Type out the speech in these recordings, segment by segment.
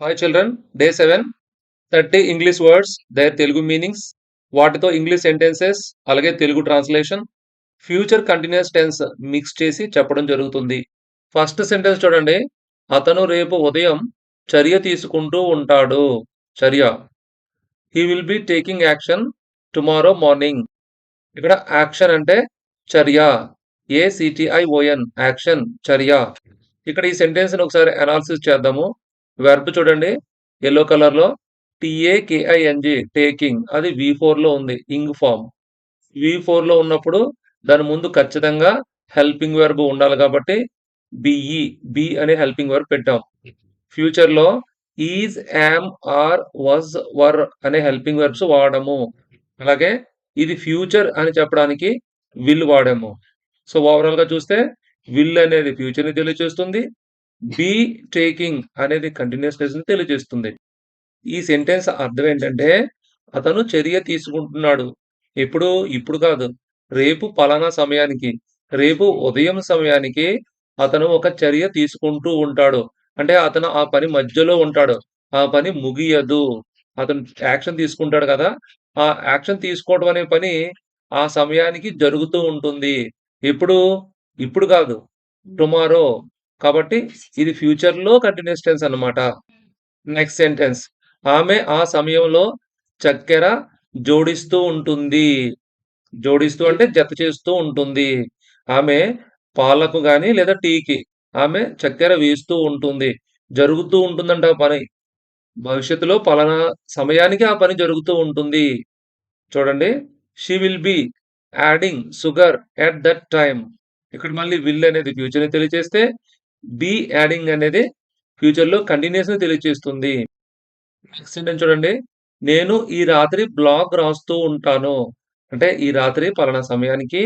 Hi children, day 7 30 English words their Telugu meanings, వాటితో English sentences అలాగే Telugu translation, future continuous tense mix చేసి చెప్పడం జరుగుతుంది. ఫస్ట్ సెంటెన్స్ చూడండి. అతను రేపు ఉదయం చర్య తీసుకుంటూ ఉంటాడు. చర్య. He will be taking action tomorrow morning. ఇక్కడ యాక్షన్ అంటే చర్య. ACTION యాక్షన్, చర్య. ఇక్కడ ఈ సెంటెన్స్ ని ఒకసారి అనాలిసిస్ చేద్దాము. వెర్బ్ చూడండి, యెల్లో కలర్ లో TAKING, టేకింగ్, అది V4 లో ఉంది, ఇంగ్ ఫామ్. V4 లో ఉన్నప్పుడు దాని ముందు ఖచ్చితంగా హెల్పింగ్ వెర్బ్ ఉండాలి కాబట్టి బి అనే హెల్పింగ్ వెర్బ్ పెట్టాం. ఫ్యూచర్ లో ఈజ్, యామ్, ఆర్, వాజ్, వర్ అనే హెల్పింగ్ వెర్బ్స్ వాడము. అలాగే ఇది ఫ్యూచర్ అని చెప్పడానికి విల్ వాడాము. సో ఓవరాల్ గా చూస్తే విల్ అనేది ఫ్యూచర్ ని తెలియజేస్తుంది. బి టేకింగ్ అనేది కంటిన్యూస్ టెన్స్ ని తెలియజేస్తుంది. ఈ సెంటెన్స్ అర్థం ఏంటంటే, అతను చర్య తీసుకుంటున్నాడు. ఎప్పుడు? ఇప్పుడు కాదు. రేపు పలానా సమయానికి, రేపు ఉదయం సమయానికి అతను ఒక చర్య తీసుకుంటూ ఉంటాడు. అంటే అతను ఆ పని మధ్యలో ఉంటాడు. ఆ పని ముగియదు. అతను యాక్షన్ తీసుకుంటాడు కదా! ఆ యాక్షన్ తీసుకోవడం అనే పని ఆ సమయానికి జరుగుతూ ఉంటుంది. ఎప్పుడు? ఇప్పుడు కాదు. టుమారో. కాబట్టి ఇది ఫ్యూచర్‌లో కంటిన్యూస్ టెన్స్ అన్నమాట. Next sentence. ఆమె ఆ సమయంలో చక్కెర జోడిస్తూ ఉంటుంది. జోడిస్తూ అంటే జత చేస్తూ ఉంటుంది. ఆమె పాలకు గాని లేదా టీకి ఆమె చక్కెర వేస్తూ ఉంటుంది. జరుగుతూ ఉంటుందంట ఆ పని. భవిష్యత్తులో పలానా సమయానికి ఆ పని జరుగుతూ ఉంటుంది. చూడండి. She will B adding sugar at that time. ఇక్కడ మళ్ళీ విల్ అనేది ఫ్యూచర్ ని తెలియజేస్తే, బి యాడింగ్ అనేది ఫ్యూచర్ లో కంటిన్యూస్ ని తెలియజేస్తుంది. నెక్స్ట్ సెంటెన్స్ చూడండి. నేను ఈ రాత్రి బ్లాగ్ రాస్తూ ఉంటాను. అంటే ఈ రాత్రి పలానా సమయానికి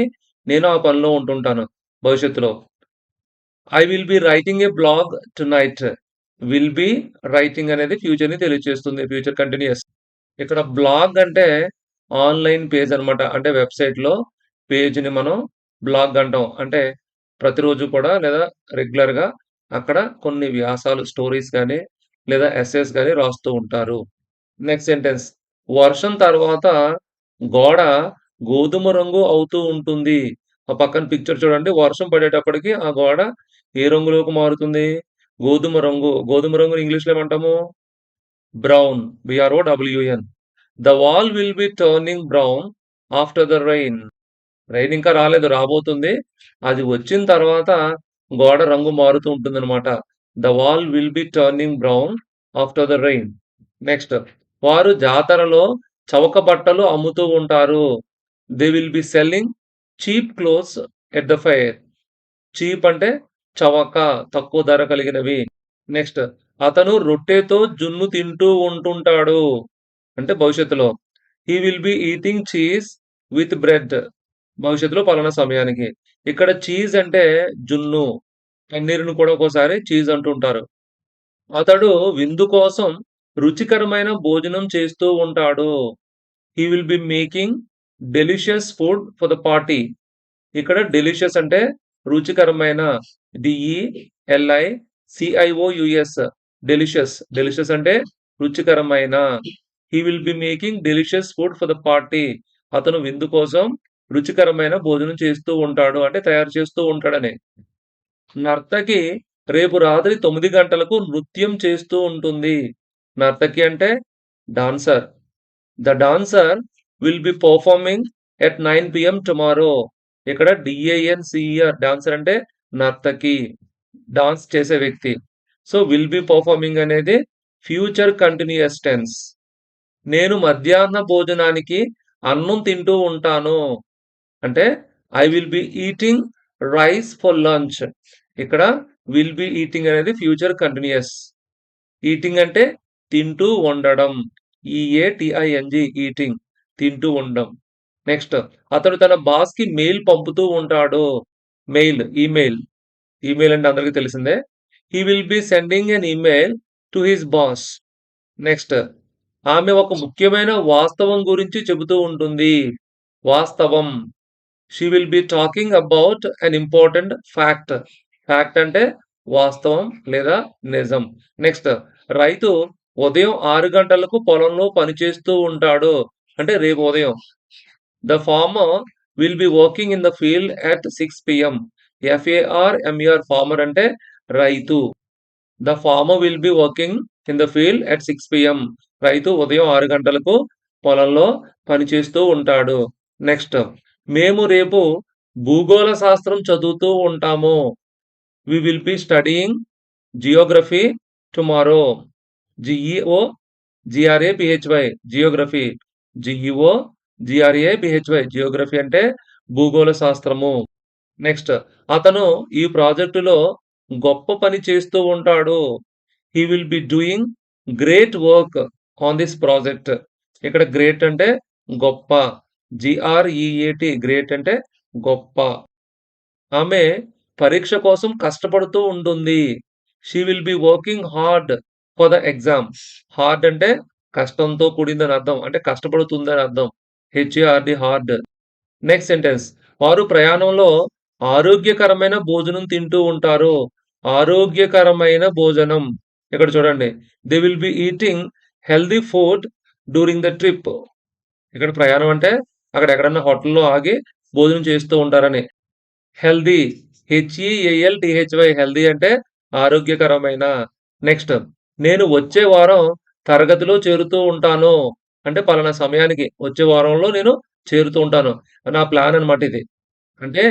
నేను ఆ పనిలో ఉంటుంటాను భవిష్యత్తులో. I will be writing A blog tonight. Will be writing అనేది ఫ్యూచర్ ని తెలియజేస్తుంది. Future continuous. ఇక్కడ బ్లాగ్ అంటే ఆన్‌లైన్ పేజ్ అన్నమాట. అంటే వెబ్‌సైట్‌లో పేజ్‌ని మనం బ్లాగ్ అంటాం. అంటే ప్రతిరోజు కూడా లేదా రెగ్యులర్‌గా అక్కడ కొన్ని వ్యాసాలు, స్టోరీస్ గాని లేదా ఎస్సేస్ గాని రాస్తూ ఉంటారు. Next sentence. వర్షం తర్వాత గోడ గోధుమ రంగు అవుతూ ఉంటుంది. ఆ పక్కన పిక్చర్ చూడండి. వర్షం పడేటప్పటికి ఆ గోడ ఏ రంగులోకి మారుతుంది? గోధుమ రంగు. గోధుమ రంగుని ఇంగ్లీష్‌లో ఏమంటాము? Brown. BROWN. The wall will be turning brown after the rain. Rain ఇంకా రాలేదు, రాబోతుంది. అది వచ్చిన తర్వాత గోడ రంగు మారుతూ ఉంటుందన్నమాట. The wall will be turning brown after the rain. Next. వారు జాతరలో చవక బట్టలు అమ్ముతూ ఉంటారు. They will B selling cheap clothes at the fair. Cheap అంటే చవక, తక్కువ ధర కలిగినవి. నెక్స్ట్. అతను రొట్టెతో జున్ను తింటూ ఉంటుంటాడు. అంటే భవిష్యత్తులో. హి will be eating cheese with bread. భవిష్యత్తులో పలానా సమయానికి. ఇక్కడ చీజ్ అంటే జున్ను. పన్నీరుని కూడా ఒక్కోసారి చీజ్ అంటుంటారు. అతడు విందు కోసం రుచికరమైన భోజనం చేస్తూ ఉంటాడు. He will be making delicious food for the party. ఇక్కడ డెలిషియస్ అంటే రుచికరమైన. DELICIOUS. డెలిషియస్. డెలిషియస్ అంటే రుచికరమైన. హి will be making delicious food for the party. అతను విందు కోసం రుచికరమైన భోజనం చేస్తూ ఉంటాడు. అంటే తయారు చేస్తూ ఉంటాడని. నర్తకి రేపు రాత్రి 9 గంటలకు నృత్యం చేస్తూ ఉంటుంది. నర్తకి అంటే dancer. The dancer will be performing at 9 PM tomorrow. ఇక్కడ DANCER. డాన్సర్ అంటే నర్తకి. డాన్స్ చేసే వ్యక్తి. సో విల్ బి పెర్ఫార్మింగ్ అనేది ఫ్యూచర్ కంటిన్యూయస్ టెన్స్. నేను మధ్యాహ్న భోజనానికి అన్నం తింటూ ఉంటాను. అంటే I will be eating rice for lunch. ఇక్కడ విల్ బి ఈటింగ్ అనేది ఫ్యూచర్ కంటిన్యూయస్. ఈటింగ్ అంటే తింటూ ఉండడం. EATING, eating. తింటూ ఉండడం. నెక్స్ట్. అతడు తన బాస్‌కి మెయిల్ పంపుతూ ఉంటాడు. Mail, email. ఈమెయిల్ అంటే అందరికీ తెలిసిందే. He will be sending an email to his boss. Next. ఆమె ఒక ముఖ్యమైన వాస్తవం గురించి చెబుతూ ఉంటుంది. వాస్తవం. She will be talking about an important fact. Fact అంటే వాస్తవం లేదా నిజం. నెక్స్ట్. రైతు ఉదయం 6 గంటలకు పొలంలో పనిచేస్తూ ఉంటాడు. అంటే రేపు ఉదయం. The farmer will be working in the field at 6 pm. ఎంఈఆర్ ఫార్మర్ అంటే రైతు. The farmer will be working in the field at 6 pm. రైతు ఉదయం 6 గంటలకు పొలంలో పనిచేస్తూ ఉంటాడు. నెక్స్ట్, మేము రేపు భూగోళ శాస్త్రం చదువుతూ ఉంటాము. We will be studying geography tomorrow. G E O G R A P H Y geography. G E O G R A P H Y geography అంటే భూగోళ శాస్త్రము. నెక్స్ట్, అతను ఈ ప్రాజెక్టులో గొప్ప పని చేస్తూ ఉంటాడు. He will be doing great work on this project. ఇక్కడ గ్రేట్ అంటే గొప్ప. జిఆర్ఈఏటి గ్రేట్ అంటే గొప్ప. ఆమె పరీక్ష కోసం కష్టపడుతూ ఉంటుంది. She will be working hard for the exam. Hard అంటే కష్టంతో కూడిందని అర్థం. అంటే కష్టపడుతుందని అర్థం. హెచ్ఏఆర్డి హార్డ్. నెక్స్ట్ సెంటెన్స్, వారు ప్రయాణంలో ఆరోగ్యకరమైన భోజనం తింటూ ఉంటారు. ఆరోగ్యకరమైన భోజనం. ఇక్కడ చూడండి, they will be eating healthy food during the trip. ఇక్కడ ప్రయాణం అంటే అక్కడ ఎక్కడన్నా హోటల్లో ఆగి భోజనం చేస్తూ ఉంటారని. హెల్దీ, హెచ్ఈఏఎల్టీహెచ్వై హెల్దీ అంటే ఆరోగ్యకరమైన. నెక్స్ట్, నేను వచ్చే వారం తరగతిలో చేరుతూ ఉంటాను. అంటే పలానా సమయానికి వచ్చే వారంలో నేను చేరుతూ ఉంటాను. నా ప్లాన్ అన్నమాట ఇది. అంటే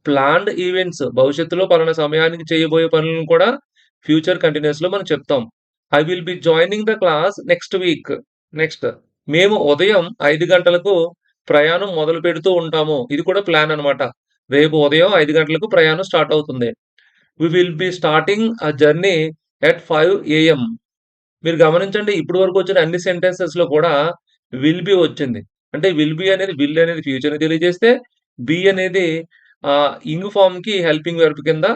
ప్లాన్డ్ ఈవెంట్స్ భవిష్యత్తులో పలానా సమయానికి చేయబోయే పనులను కూడా ఫ్యూచర్ కంటిన్యూస్‌లో మనం చెప్తాం. I will be joining the class next week. Next, మేము ఉదయం 5 గంటలకు ప్రయాణం మొదలుపెడుతూ ఉంటాము. ఇది కూడా ప్లాన్ అన్నమాట. రేపు ఉదయం 5 గంటలకు ప్రయాణం స్టార్ట్ అవుతుంది. We will be starting a journey at 5 am. మీరు గమనించండి, ఇప్పటి వరకు వచ్చిన అన్ని సెంటెన్సెస్‌లో కూడా విల్ బి వచ్చింది. అంటే విల్ అనేది ఫ్యూచర్‌ని తెలియజేస్తే, బి అనేది ఇంగ్ ఫార్మ్‌కి హెల్పింగ్ వెర్బ్ కింద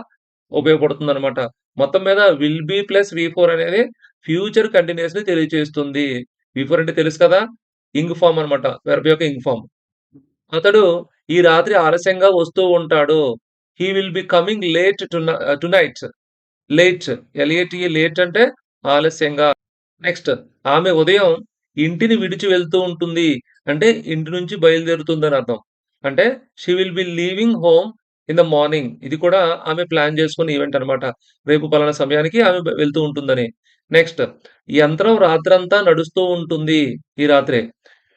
ఉపయోగపడుతుందన్నమాట. మొత్తం మీద విల్ బి ప్లస్ వి4 అనేది ఫ్యూచర్ కంటిన్యూయస్‌ని తెలియజేస్తుంది. వి4 అంటే తెలుసు కదా! ఇంగ్ ఫార్మ్ అన్నమాట. వెర్బ్ యొక్క ఇంగ్ ఫార్మ్. అతడు ఈ రాత్రి ఆలస్యంగా వస్తూ ఉంటాడు. He will be coming late tonight. Late, L A T E late అంటే ఆలస్యంగా. నెక్స్ట్, ఆమె ఉదయం ఇంటిని విడిచి వెళ్తూ ఉంటుంది. అంటే ఇంటి నుంచి బయలుదేరుతుందని అర్థం. అంటే she will be leaving home in the morning. ఇది కూడా ఆమె ప్లాన్ చేసుకున్న ఈవెంట్ అన్నమాట. రేపు పలానా సమయానికి ఆమె వెళ్తూ ఉంటుందని. నెక్స్ట్, యంత్రం రాత్రంతా నడుస్తూ ఉంటుంది. ఈ రాత్రే.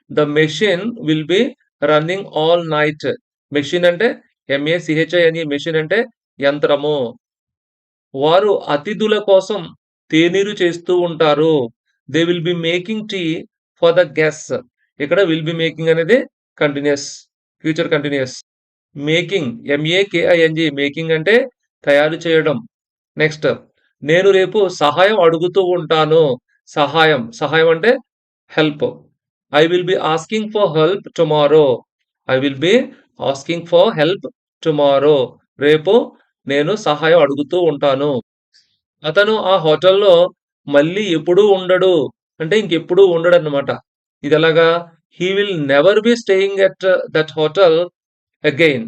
The machine will be running all night. Machine అంటే ఎంఏసిహెచ్ఐఎన్ఈ మెషిన్ అంటే యంత్రము. వారు అతిథుల కోసం తేనీరు చేస్తూ ఉంటారు. They will be making tea for the guests. ఇక్కడ విల్ బి మేకింగ్ అనేది continuous. Future continuous. Making M A K I N G making అంటే తయారు చేయడం. నెక్స్ట్, నేను రేపు సహాయం అడుగుతూ ఉంటాను. సహాయం, సహాయం అంటే help. I will be asking for help tomorrow. I will be asking for help tomorrow. రేపు నేను సహాయం అడుగుతూ ఉంటాను. అతను ఆ హోటల్‌లో మళ్ళీ ఎప్పుడూ ఉండడు. అంటే ఇంకెప్పుడూ ఉండడన్నమాట. ఇదెలాగా? He will never be staying at that hotel again.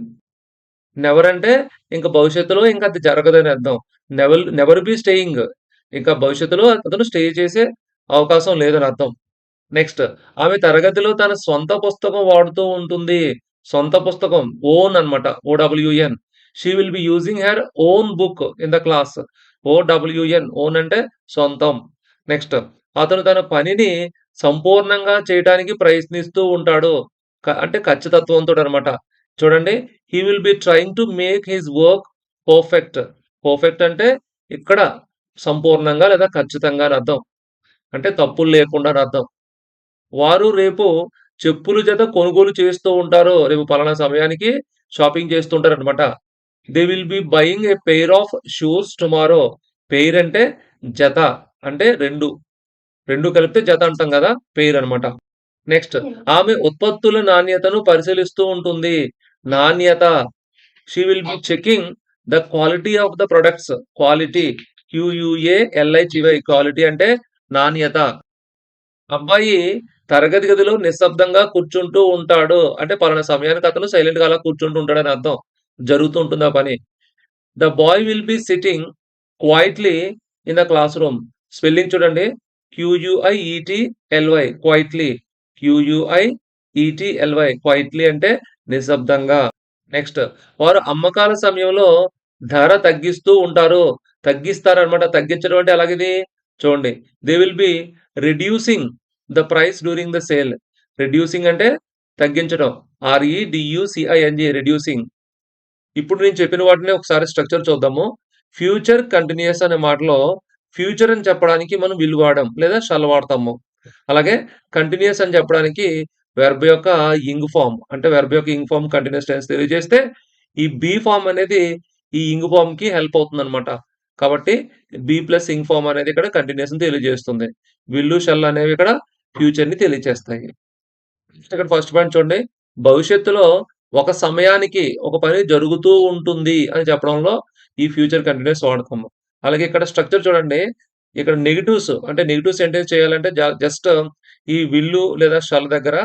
Never అంటే ఇంక భవిష్యత్తులో ఇంక అది జరగదని అర్థం. Never be staying. ఇంకా భవిష్యత్తులో అతను స్టే చేసే అవకాశం లేదని అర్థం. నెక్స్ట్, ఆమె తరగతిలో తన సొంత పుస్తకం వాడుతూ ఉంటుంది. సొంత పుస్తకం ఓన్ అన్నమాట. O W N. She will be using her own book in the class. O W N own అంటే సొంతం. నెక్స్ట్, అతను తన పనిని సంపూర్ణంగా చేయటానికి ప్రయత్నిస్తూ ఉంటాడు. అంటే ఖచ్చితత్వంతోడనమాట. చూడండి, హి will B trying to make his work perfect. Perfect అంటే ఇక్కడ సంపూర్ణంగా లేదా ఖచ్చితంగా అని అర్థం. అంటే తప్పులు లేకుండా అని అర్థం. వారు రేపు చెప్పుల జత కొనుగోలు చేస్తూ ఉంటారు. రేపు పలానా సమయానికి షాపింగ్ చేస్తుంటారనమాట. They will be buying a pair of shoes tomorrow. Pair అంటే జత. అంటే 2. 2 కలిపితే జత అంటాం గదా! పెయిర్ అనమాట. నెక్స్ట్, ఆమె ఉత్పత్తుల నాణ్యతను పరిశీలిస్తూ ఉంటుంది. నాణ్యత. She will B checking the quality of the products. Quality క్యూయూఏఎల్ఐజీవై quality అంటే నాణ్యత. అబ్బాయి తరగతి గదిలో నిశ్శబ్దంగా కూర్చుంటూ ఉంటాడు. అంటే పలానా సమయానికి అతను సైలెంట్‌గా అలా కూర్చుంటూ ఉంటాడని అర్థం. జరుగుతూ ఉంటుంది ఆ పని. The boy will be sitting quietly in the class room. Spelling చూడండి. క్యూయుఐఈటీఎల్‌వై క్వైట్‌లీ. క్యూయుఐఈటీఎల్‌వై క్వైట్‌లీ అంటే నిశ్శబ్దంగా. నెక్స్ట్ వారు అమ్మకాల సమయంలో ధర తగ్గిస్తూ ఉంటారు. తగ్గిస్తారనమాట. తగ్గించడం అంటే ఎలాగిది? చూడండి. They will B reducing the price during the sale. Reducing అంటే తగ్గించడం. ఆర్‌ఈ-డీయూసీఐఎన్‌జీ రిడ్యూసింగ్. ఇప్పుడు నేను చెప్పిన వాటిని ఒకసారి స్ట్రక్చర్ చూద్దాము. ఫ్యూచర్ కంటిన్యూయస్ అనే మాటలో ఫ్యూచర్ అని చెప్పడానికి మనం విల్ వాడాం లేదా షల్ వాడతాము. అలాగే కంటిన్యూయస్ అని చెప్పడానికి వెర్బ్ యొక్క ఇంగ్ ఫార్మ్ అంటే వెర్బ్ యొక్క ఇంగ్ ఫార్మ్ కంటిన్యూయస్ టెన్స్ తెలియజేస్తే ఈ బీ ఫార్మ్ అనేది ఈ ఇంగ్ ఫార్మ్‌కి హెల్ప్ అవుతుందన్నమాట. కాబట్టి బీ ప్లస్ ఇంగ్ ఫార్మ్ అనేది ఇక్కడ కంటిన్యూయస్‌ని తెలియజేస్తుంది. విల్, షల్ అనేవి ఇక్కడ ఫ్యూచర్‌ని తెలియజేస్తాయి. ఇక్కడ ఫస్ట్ పాయింట్ చూడండి. భవిష్యత్తులో ఒక సమయానికి ఒక పని జరుగుతూ ఉంటుంది అని చెప్పడంలో ఈ ఫ్యూచర్ కంటిన్యూయస్ వాడతాము. అలాగే ఇక్కడ స్ట్రక్చర్ చూడండి. ఇక్కడ నెగెటివ్స్ అంటే నెగెటివ్ సెంటెన్స్ చేయాలంటే జస్ట్ ఈ విల్లు లేదా షల్ దగ్గర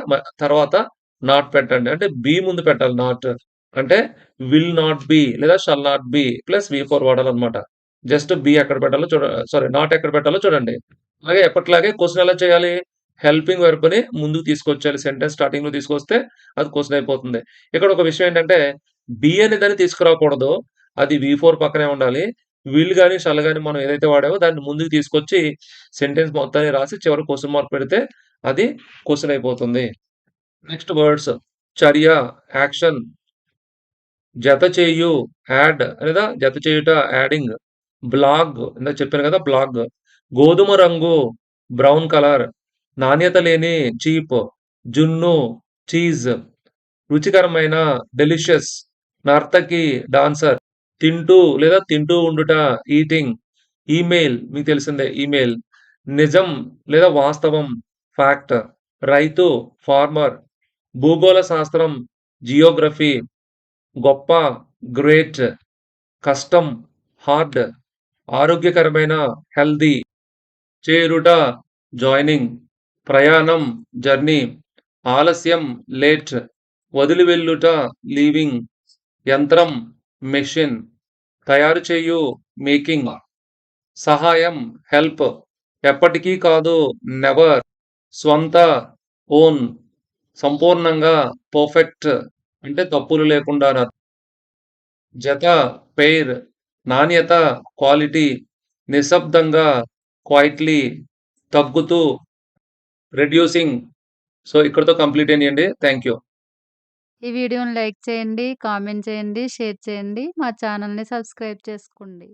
తర్వాత నాట్ పెట్టండి. అంటే బీ ముందు పెట్టాలి నాట్. అంటే విల్ నాట్ బి లేదా షల్ నాట్ బి ప్లస్ వి4 వాడాలన్నమాట. జస్ట్ బి ఎక్కడ పెట్టాలో సారీ నాట్ ఎక్కడ పెట్టాలో చూడండి. అలాగే ఎప్పటిలాగే క్వెషన్ ఎలా చేయాలి? హెల్పింగ్ వెర్బ్‌ని ముందుకు తీసుకొచ్చాలి. సెంటెన్స్ స్టార్టింగ్‌లో తీసుకొస్తే అది క్వెషన్ అయిపోతుంది. ఇక్కడ ఒక విషయం ఏంటంటే, బి అనే దాన్ని తీసుకురాకూడదు. అది వి4 పక్కనే ఉండాలి. విల్ గాని, షల్ గాని మనం ఏదైతే వాడామో దాన్ని ముందుకు తీసుకొచ్చి సెంటెన్స్ మొత్తాన్ని రాసి చివర క్వెషన్ మార్క్ పెడితే అది క్వెషన్ అయిపోతుంది. నెక్స్ట్ వర్డ్స్ చర్య, యాక్షన్, జత చేయు, యాడ్ లేదా జత చేయుట, యాడింగ్, బ్లాగ్ ఇందాక చెప్పాను కదా! బ్లాగ్, గోధుమ రంగు, బ్రౌన్ కలర్, నాణ్యత లేని, చీప్, జున్ను, చీజ్, రుచికరమైన, డెలిషియస్, నర్తకి, డాన్సర్, తింటూ లేదా తింటూ ఉండుట, ఈటింగ్, ఈమెయిల్ మీకు తెలిసిందే ఈమెయిల్, నిజం లేదా వాస్తవం, ఫ్యాక్ట్, రైతు, ఫార్మర్, భూగోళ శాస్త్రం, జియోగ్రఫీ, గొప్ప, గ్రేట్, కష్టం, హార్డ్, ఆరోగ్యకరమైన, హెల్తీ, చేరుట, జాయినింగ్, ప్రయాణం, జర్నీ, ఆలస్యం, లేట్, వదిలి వెళ్ళుట, లీవింగ్, యంత్రం, మెషిన్, తయారు చేయు, మేకింగ్, సహాయం, హెల్ప్, ఎప్పటికీ కాదు, నెవర్, స్వంత, ఓన్, సంపూర్ణంగా, పర్ఫెక్ట్ అంటే తప్పులు లేకుండా అని అర్థం. జత, పెయిర్, నాణ్యత, క్వాలిటీ, నిశ్శబ్దంగా, క్వైట్‌లీ, తగ్గుతూ, రెడ్యూసింగ్. సో, ఇక్కడితో కంప్లీట్ అయినియండి. Thank you. ఈ వీడియోని లైక్ చేయండి, కామెంట్ చేయండి, షేర్ చేయండి. మా ఛానల్‌ని సబ్స్క్రైబ్ చేసుకోండి.